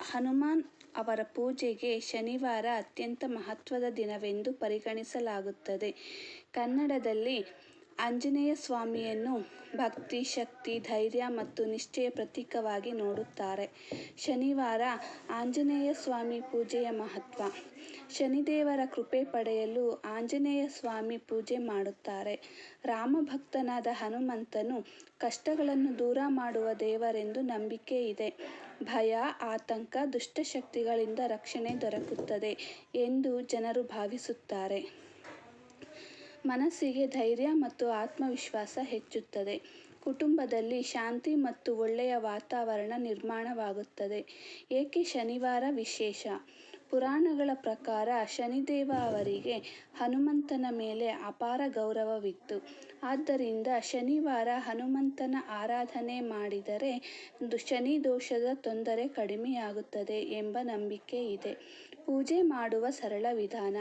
ಹನುಮಾನ್ ಅವರ ಪೂಜೆಗೆ ಶನಿವಾರ ಅತ್ಯಂತ ಮಹತ್ವದ ದಿನವೆಂದು ಪರಿಗಣಿಸಲಾಗುತ್ತದೆ. ಕನ್ನಡದಲ್ಲಿ ಆಂಜನೇಯ ಸ್ವಾಮಿಯನ್ನು ಭಕ್ತಿ, ಶಕ್ತಿ, ಧೈರ್ಯ ಮತ್ತು ನಿಷ್ಠೆಯ ಪ್ರತೀಕವಾಗಿ ನೋಡುತ್ತಾರೆ. ಶನಿವಾರ ಆಂಜನೇಯ ಸ್ವಾಮಿ ಪೂಜೆಯ ಮಹತ್ವ. ಶನಿದೇವರ ಕೃಪೆ ಪಡೆಯಲು ಆಂಜನೇಯ ಸ್ವಾಮಿ ಪೂಜೆ ಮಾಡುತ್ತಾರೆ. ರಾಮಭಕ್ತನಾದ ಹನುಮಂತನು ಕಷ್ಟಗಳನ್ನು ದೂರ ಮಾಡುವ ದೇವರೆಂದು ನಂಬಿಕೆ ಇದೆ. ಭಯ, ಆತಂಕ, ದುಷ್ಟಶಕ್ತಿಗಳಿಂದ ರಕ್ಷಣೆ ದೊರಕುತ್ತದೆ ಎಂದು ಜನರು ಭಾವಿಸುತ್ತಾರೆ. ಮನಸ್ಸಿಗೆ ಧೈರ್ಯ ಮತ್ತು ಆತ್ಮವಿಶ್ವಾಸ ಹೆಚ್ಚುತ್ತದೆ. ಕುಟುಂಬದಲ್ಲಿ ಶಾಂತಿ ಮತ್ತು ಒಳ್ಳೆಯ ವಾತಾವರಣ ನಿರ್ಮಾಣವಾಗುತ್ತದೆ. ಏಕೆ ಶನಿವಾರ ವಿಶೇಷ? ಪುರಾಣಗಳ ಪ್ರಕಾರ ಶನಿದೇವ ಅವರಿಗೆ ಹನುಮಂತನ ಮೇಲೆ ಅಪಾರ ಗೌರವವಿತ್ತು. ಆದ್ದರಿಂದ ಶನಿವಾರ ಹನುಮಂತನ ಆರಾಧನೆ ಮಾಡಿದರೆ ಶನಿ ದೋಷದ ತೊಂದರೆ ಕಡಿಮೆಯಾಗುತ್ತದೆ ಎಂಬ ನಂಬಿಕೆ ಇದೆ. ಪೂಜೆ ಮಾಡುವ ಸರಳ ವಿಧಾನ.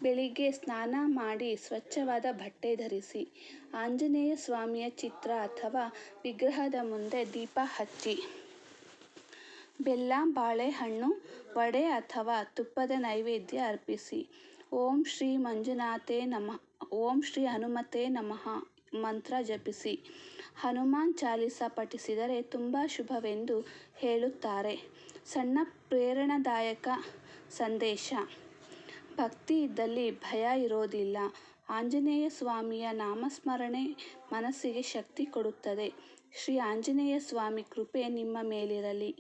ಬೆಳಿಗ್ಗೆ ಸ್ನಾನ ಮಾಡಿ ಸ್ವಚ್ಛವಾದ ಬಟ್ಟೆ ಧರಿಸಿ, ಆಂಜನೇಯ ಸ್ವಾಮಿಯ ಚಿತ್ರ ಅಥವಾ ವಿಗ್ರಹದ ಮುಂದೆ ದೀಪ ಹಚ್ಚಿ, ಬೆಲ್ಲ, ಬಾಳೆಹಣ್ಣು, ವಡೆ ಅಥವಾ ತುಪ್ಪದ ನೈವೇದ್ಯ ಅರ್ಪಿಸಿ. ಓಂ ಶ್ರೀ ಮಂಜುನಾಥೇ ನಮಃ, ಓಂ ಶ್ರೀ ಹನುಮತೇ ನಮಃ ಮಂತ್ರ ಜಪಿಸಿ. ಹನುಮಾನ್ ಚಾಲಿಸ ಪಠಿಸಿದರೆ ತುಂಬ ಶುಭವೆಂದು ಹೇಳುತ್ತಾರೆ. ಸಣ್ಣ ಪ್ರೇರಣಾದಾಯಕ ಸಂದೇಶ. ಭಕ್ತಿ ಇದ್ದಲ್ಲಿ ಭಯ ಇರೋದಿಲ್ಲ. ಆಂಜನೇಯ ಸ್ವಾಮಿಯ ನಾಮಸ್ಮರಣೆ ಮನಸ್ಸಿಗೆ ಶಕ್ತಿ ಕೊಡುತ್ತದೆ. ಶ್ರೀ ಆಂಜನೇಯ ಸ್ವಾಮಿ ಕೃಪೆ ನಿಮ್ಮ ಮೇಲಿರಲಿ.